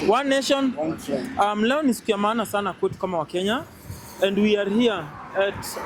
One nation. Leo ni siku ya maana sana kwetu kama wa Kenya, and we are here at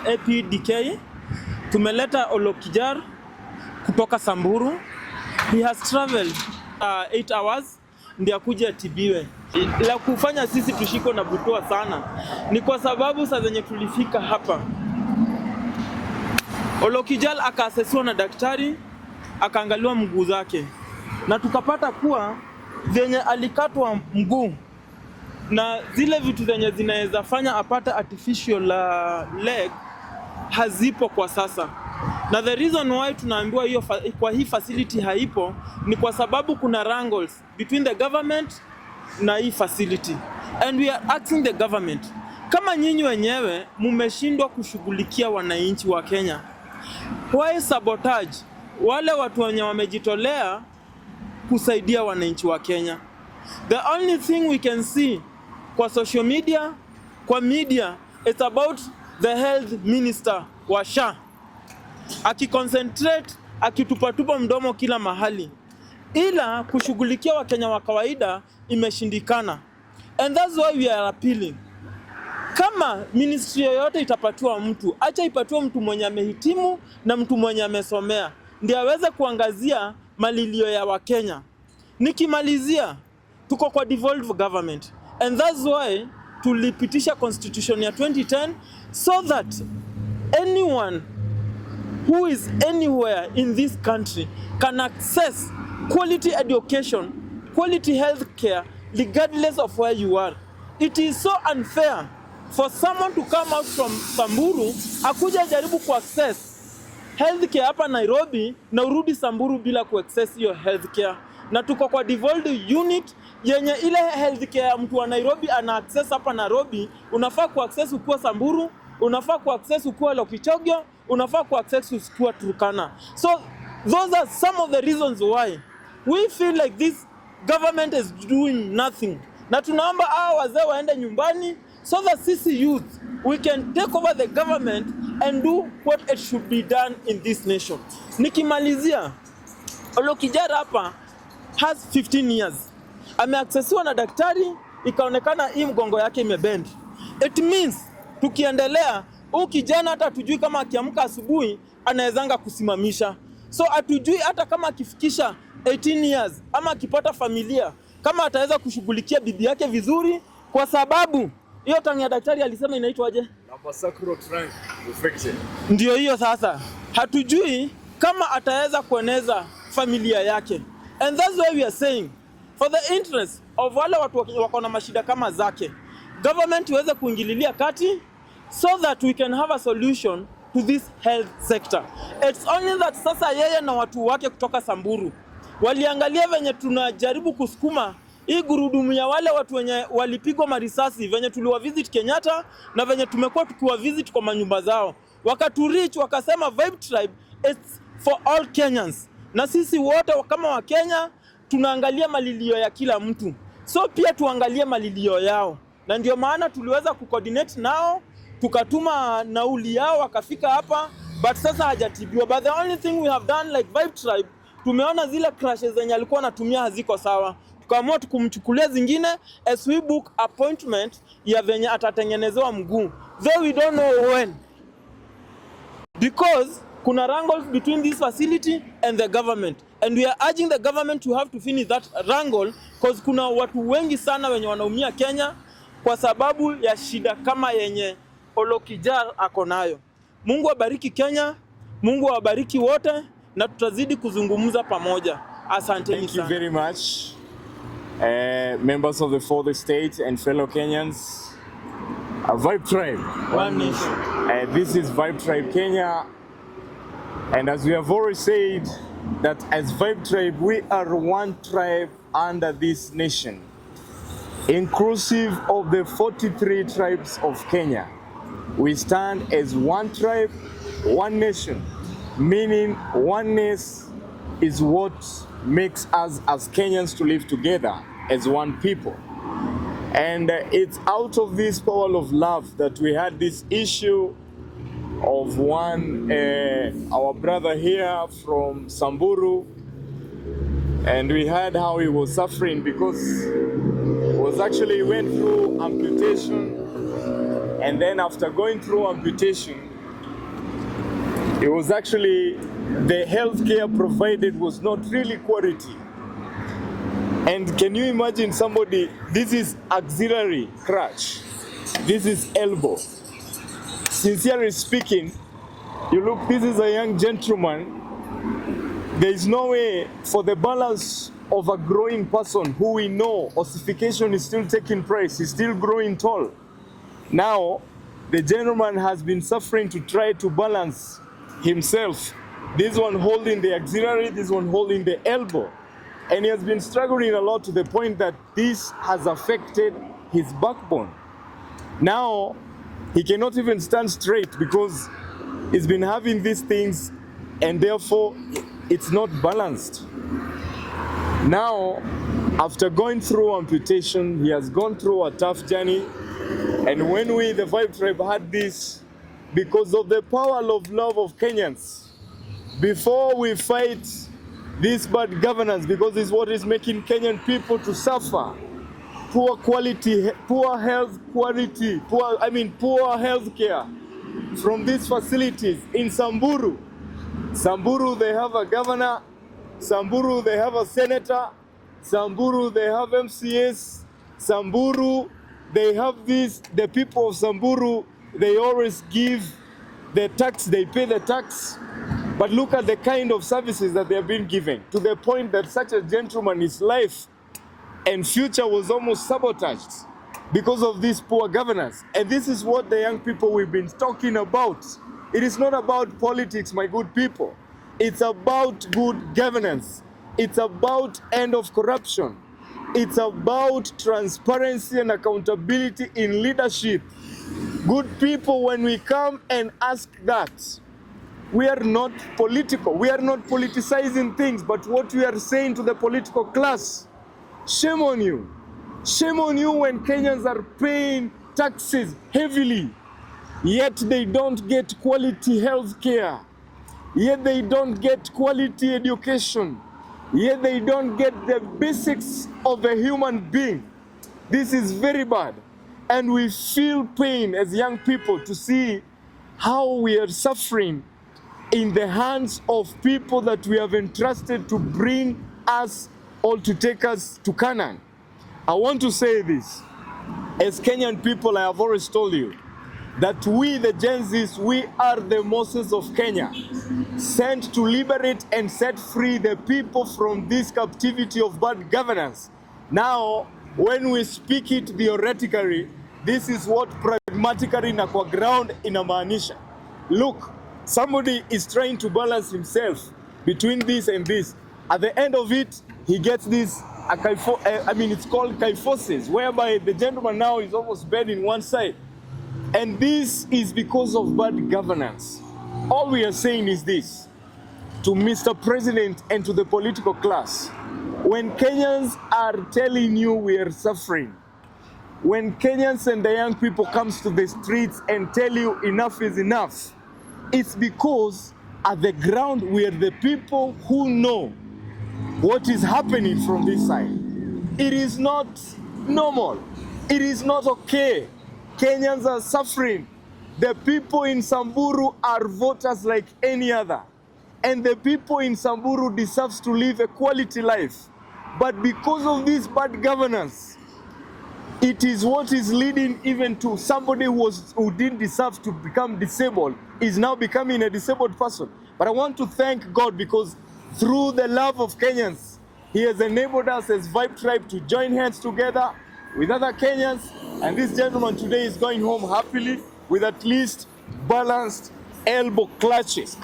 APDK. Tumeleta Olokijar kutoka Samburu. He has traveled 8 hours ndio akuje atibiwe. La kufanya sisi tushiko na butoa sana ni kwa sababu saa zenye tulifika hapa, Olokijar akaasesiwa na daktari, akaangaliwa mguu zake, na tukapata kuwa zenye alikatwa mguu na zile vitu zenye zinaweza fanya apate artificial leg hazipo kwa sasa. Na the reason why tunaambiwa hiyo kwa hii facility haipo ni kwa sababu kuna wrangles between the government na hii facility, and we are asking the government, kama nyinyi wenyewe mumeshindwa kushughulikia wananchi wa Kenya, why sabotage wale watu wenye wamejitolea kusaidia wananchi wa Kenya? The only thing we can see kwa social media, kwa media, it's about the health minister wa SHA akiconcentrate, akitupatupa mdomo kila mahali, ila kushughulikia Wakenya wa kawaida imeshindikana. And that's why we are appealing, kama ministry yoyote itapatiwa mtu, acha ipatiwe mtu mwenye amehitimu na mtu mwenye amesomea, ndio aweze kuangazia malilio ya Wakenya. Nikimalizia, tuko kwa devolved government, and that's why tulipitisha constitution ya 2010 so that anyone who is anywhere in this country can access quality education, quality health care, regardless of where you are. It is so unfair for someone to come out from Samburu akuja jaribu ku access health care hapa Nairobi na urudi Samburu bila ku access your health care. Na tuko kwa devolved unit yenye ile health care ya mtu wa Nairobi ana access hapa Nairobi, unafaa ku access ukiwa Samburu, unafaa ku access ukiwa Lokichogyo, unafaa ku access ukiwa Turkana. So those are some of the reasons why we feel like this government is doing nothing. Na tunaomba hao wazee waende nyumbani so that sisi youth we can take over the government and do what it should be done in this nation. Nikimalizia, Olokijar hapa has 15 years. Ameaccessiwa na daktari, ikaonekana hii mgongo yake imebend. It means tukiendelea, huyu kijana hata tujui kama akiamka asubuhi anawezanga kusimamisha. So atujui hata kama akifikisha 18 years ama akipata familia kama ataweza kushughulikia bibi yake vizuri, kwa sababu hiyo tangi ya daktari alisema inaitwa aje? Sacral trunk infection. Ndio hiyo sasa. Hatujui kama ataweza kueneza familia yake. And that's why we are saying, for the interest of wale watu wako na mashida kama zake, government iweze kuingililia kati so that we can have a solution to this health sector. It's only that sasa yeye na watu wake kutoka Samburu waliangalia venye tunajaribu kusukuma hii gurudumu ya wale watu wenye walipigwa marisasi, venye tuliwa visit Kenyatta na venye tumekuwa tukiwa visit kwa manyumba zao. Wakaturich wakasema Vibe Tribe it's for all Kenyans. Na sisi wote kama wa Kenya tunaangalia malilio ya kila mtu, so pia tuangalie malilio yao, na ndio maana tuliweza kucoordinate nao, tukatuma nauli yao wakafika hapa, but sasa hajatibiwa. But the only thing we have done like Vibe Tribe, tumeona zile crashes zenye alikuwa anatumia haziko sawa, tukaamua tukumchukulia zingine as we book appointment ya venye atatengenezewa mguu, though we don't know when, because kuna wrangles between this facility and the government, and we are urging the government to have to finish that wrangle, because kuna watu wengi sana wenye wanaumia Kenya kwa sababu ya shida kama yenye Olokijar ako nayo. Mungu abariki Kenya, Mungu awabariki wote, na tutazidi kuzungumza pamoja. Asanteni sana. Thank you very much, members of the fourth estate and fellow Kenyans. Vibe Tribe, One nation. This is Vibe Tribe Kenya, and as we have already said, that as Vibe Tribe, we are one tribe under this nation, inclusive of the 43 tribes of Kenya. We stand as one tribe, one nation, meaning oneness is what makes us as Kenyans to live together as one people. And it's out of this power of love that we had this issue of our brother here from Samburu And we heard how he was suffering because he went through amputation, and then after going through amputation, it was actually the healthcare provided was not really quality. And can you imagine somebody, this is auxiliary crutch, this is elbow. Sincerely speaking, you look, this is a young gentleman. There is no way for the balance of a growing person who we know ossification is still taking place, he's still growing tall. Now, the gentleman has been suffering to try to balance himself. This one holding the auxiliary, this one holding the elbow. And he has been struggling a lot to the point that this has affected his backbone. Now, he cannot even stand straight because he's been having these things and therefore it's not balanced. Now, after going through amputation, he has gone through a tough journey. And when we, the Vibe Tribe, had this, because of the power of love of Kenyans, before we fight this bad governance, because it's what is making Kenyan people to suffer, poor quality, poor health quality, poor health care from these facilities in Samburu. Samburu, they have a governor. Samburu, they have a senator. Samburu, they have MCS. Samburu, they have this. The people of Samburu, they always give the tax, they pay the tax. But look at the kind of services that they have been given, to the point that such a gentleman, his life and future was almost sabotaged because of this poor governance. And this is what the young people we've been talking about. It is not about politics, my good people. It's about good governance. It's about end of corruption. It's about transparency and accountability in leadership. Good people, when we come and ask that, we are not political. We are not politicizing things, but what we are saying to the political class, shame on you. Shame on you when Kenyans are paying taxes heavily, yet they don't get quality health care, yet they don't get quality education, yet they don't get the basics of a human being. This is very bad. And we feel pain as young people to see how we are suffering in the hands of people that we have entrusted to bring us or to take us to Canaan. I want to say this. As Kenyan people, I have always told you that we, the Gen Zs, we are the Moses of Kenya, sent to liberate and set free the people from this captivity of bad governance. Now, when we speak it theoretically, this is what pragmatically na kwa ground inamaanisha. Look, somebody is trying to balance himself between this and this. At the end of it, he gets this, it's called kyphosis, whereby the gentleman now is almost bent in one side. And this is because of bad governance. All we are saying is this, to Mr. President and to the political class. When Kenyans are telling you we are suffering, when Kenyans and the young people comes to the streets and tell you enough is enough, it's because at the ground we are the people who know what is happening from this side. It is not normal. It is not okay. Kenyans are suffering. The people in Samburu are voters like any other. And the people in Samburu deserve to live a quality life. But because of this bad governance, it is what is leading even to somebody who didn't deserve to become disabled is now becoming a disabled person. But I want to thank God because through the love of Kenyans, He has enabled us as Vibe Tribe to join hands together with other Kenyans. And this gentleman today is going home happily with at least balanced elbow crutches.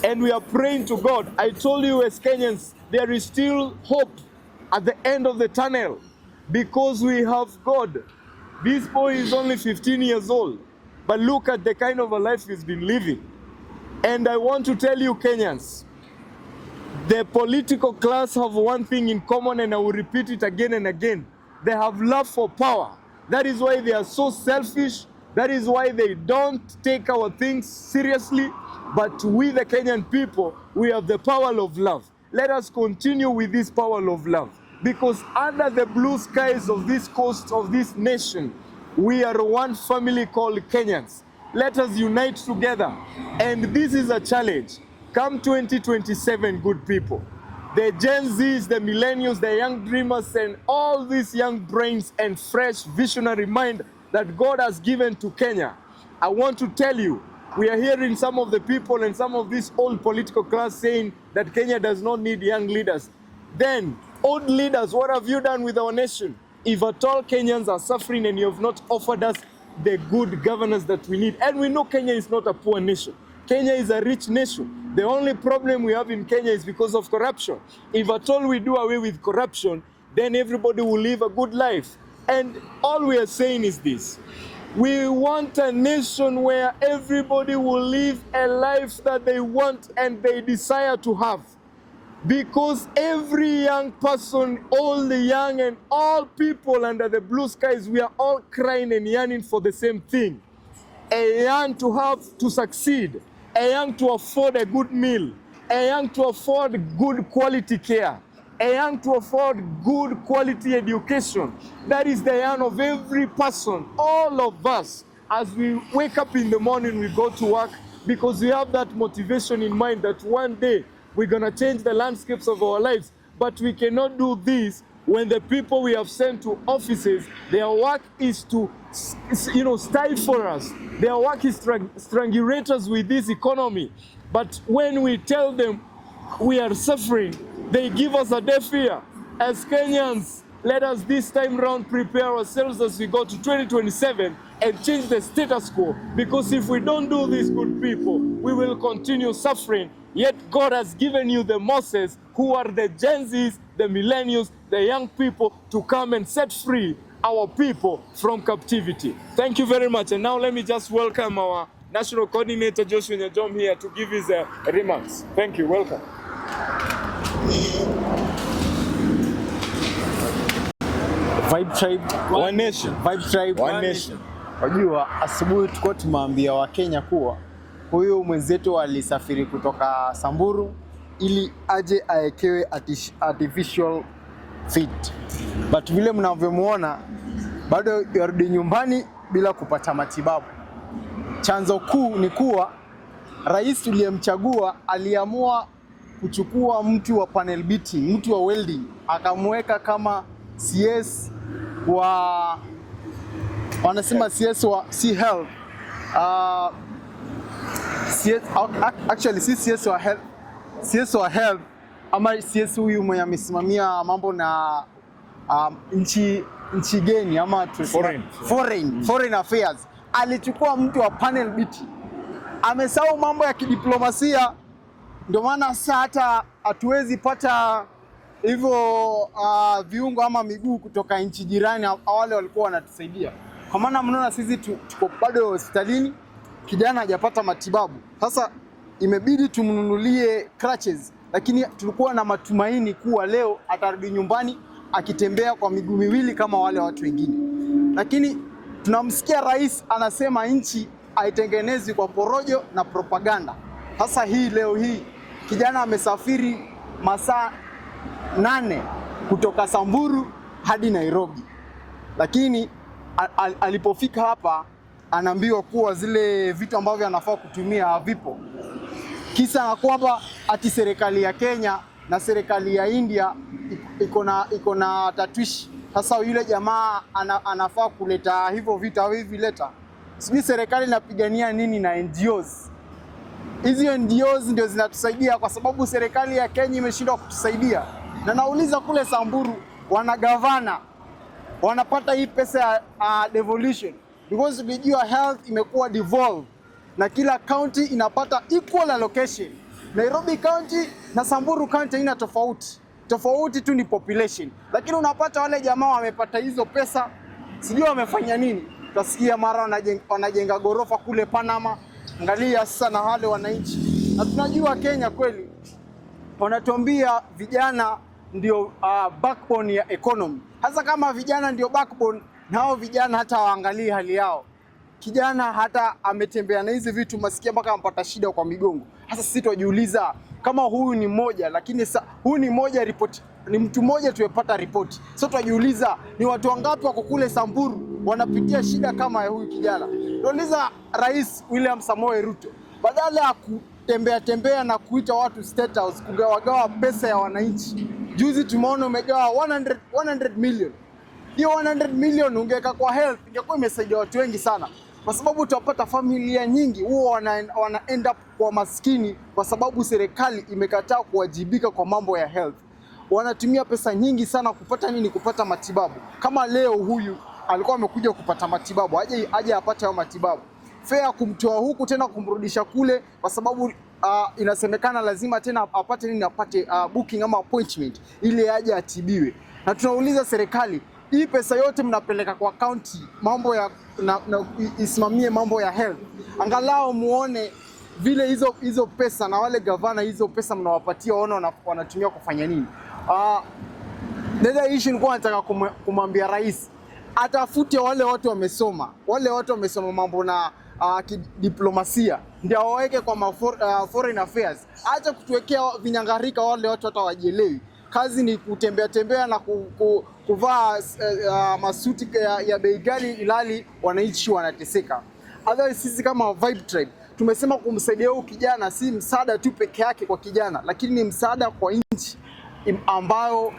And we are praying to God. I told you as Kenyans, there is still hope at the end of the tunnel because we have God. This boy is only 15 years old, but look at the kind of a life he's been living. And I want to tell you, Kenyans, the political class have one thing in common, and I will repeat it again and again. They have love for power. That is why they are so selfish. That is why they don't take our things seriously. But we, the Kenyan people, we have the power of love. let us continue with this power of love. Because under the blue skies of this coast of this nation, we are one family called Kenyans. Let us unite together. And this is a challenge. Come 2027, good people. The Gen Zs, the millennials, the young dreamers, and all these young brains and fresh visionary mind that God has given to Kenya. I want to tell you, we are hearing some of the people and some of this old political class saying that Kenya does not need young leaders. Then, old leaders, what have you done with our nation? If at all Kenyans are suffering and you have not offered us the good governance that we need, and we know Kenya is not a poor nation. Kenya is a rich nation. The only problem we have in Kenya is because of corruption. If at all we do away with corruption, then everybody will live a good life. And all we are saying is this. We want a nation where everybody will live a life that they want and they desire to have. Because every young person, all the young and all people under the blue skies, we are all crying and yearning for the same thing. A young to have to succeed, a young to afford a good meal, a young to afford good quality care, a young to afford good quality education. That is the young of every person, all of us. As we wake up in the morning, we go to work because we have that motivation in mind that one day we're gonna change the landscapes of our lives. But we cannot do this when the people we have sent to offices, their work is to, stifle us. Their work is strangulate us with this economy. But when we tell them we are suffering, they give us a deaf ear. As Kenyans, let us this time round prepare ourselves as we go to 2027 and change the status quo. Because if we don't do this, good people, we will continue suffering. Yet God has given you the Moses, who are the Gen Zs, the millennials, the young people, to come and set free our people from captivity. Thank you very much. And now let me just welcome our National Coordinator, Joshua Nyajom, here to give his remarks. Thank you. Welcome. Vibe Tribe, One nation. Vibe Tribe, One nation. Wajua, asubuhi tulikuwa tumeambia Wakenya kuwa huyu mwenzetu alisafiri kutoka Samburu ili aje aekewe artificial feet. But vile mnavyomuona bado yarudi nyumbani bila kupata matibabu. Chanzo kuu ni kuwa rais tuliyemchagua aliamua kuchukua mtu wa panel beating, mtu wa welding, akamweka kama CS wanasema CS wa C-Health. Actually si CS wa health, CS wa health ama CS huyu mwenye amesimamia mambo na nchi geni ama foreign affairs. Alichukua mtu wa panel beating. Amesahau mambo ya kidiplomasia, ndio maana sasa hata hatuwezi pata hivyo viungo ama miguu kutoka nchi jirani wale walikuwa wanatusaidia. Kwa maana mnaona sisi tuko bado hospitalini, kijana hajapata matibabu. Sasa imebidi tumnunulie crutches, lakini tulikuwa na matumaini kuwa leo atarudi nyumbani akitembea kwa miguu miwili kama wale watu wengine. Lakini tunamsikia rais anasema nchi haitengenezwi kwa porojo na propaganda. Sasa leo hii kijana amesafiri masaa 8 kutoka Samburu hadi Nairobi. Lakini alipofika hapa anaambiwa kuwa zile vitu ambavyo anafaa kutumia havipo. Kisa na kwamba ati serikali ya Kenya na serikali ya India iko na tatwishi. Sasa yule jamaa anafaa kuleta hivyo vitu hivi leta. Sijui serikali inapigania nini na NGOs. Hizi NGOs ndio zinatusaidia kwa sababu serikali ya Kenya imeshindwa kutusaidia. Na nauliza kule Samburu wana gavana wanapata hii pesa ya devolution because tulijua health imekuwa devolved na kila county inapata equal allocation. Nairobi County na Samburu County ina tofauti tu ni population, lakini unapata wale jamaa wamepata hizo pesa, sijui wamefanya nini. Tutasikia mara wanajenga gorofa kule Panama. Angalia sasa na wale wananchi, na tunajua Kenya kweli wanatuambia vijana ndio backbone ya economy. Hasa kama vijana ndio backbone, nao vijana hata waangalie hali yao. Kijana hata ametembea na hizi vitu masikia mpaka ampata shida kwa migongo. Hasa sisi tujiuliza kama huyu ni mmoja, lakini huyu ni mmoja report, ni mtu mmoja tumepata ripoti. So tunajiuliza ni watu wangapi wako kule Samburu wanapitia shida kama ya huyu kijana. Tunauliza Rais William Samoei Ruto, badala ya kutembea na kuita watu State House kugawagawa pesa ya wananchi, juzi tumeona umegawa 100 million. Hiyo 100 million ungeweka kwa health, ingekuwa imesaidia watu wengi sana, kwa sababu tutapata familia nyingi huwa wana end up kwa maskini kwa sababu serikali imekataa kuwajibika kwa mambo ya health. Wanatumia pesa nyingi sana kupata nini? Kupata matibabu. Kama leo huyu alikuwa amekuja kupata matibabu, aje apate hayo matibabu, fare kumtoa huku tena kumrudisha kule, kwa sababu inasemekana lazima tena apate nini? Apate booking ama appointment ili aje atibiwe. Na tunauliza serikali, hii pesa yote mnapeleka kwa county, mambo ya isimamie mambo ya health, angalau muone vile hizo pesa na wale gavana hizo pesa mnawapatia waona wanatumia kufanya nini. Ndio issue nilikuwa nataka kumwambia rais atafute wale watu wamesoma, mambo na diplomasia, ndio waweke kwa foreign affairs. Acha kutuwekea vinyangarika wale watu hata wajielewi. Kazi ni kutembea na kuvaa masuti ya bei ghali ilali wananchi wanateseka. Otherwise sisi kama Vibe Tribe tumesema kumsaidia huyu kijana si msaada tu peke yake kwa kijana, lakini ni msaada kwa nchi ambayo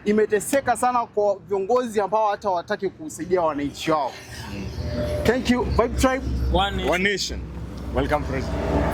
imeteseka sana, kwa viongozi ambao hata wataki kusaidia wananchi wao. Thank you Vibe Tribe. One nation. Welcome President.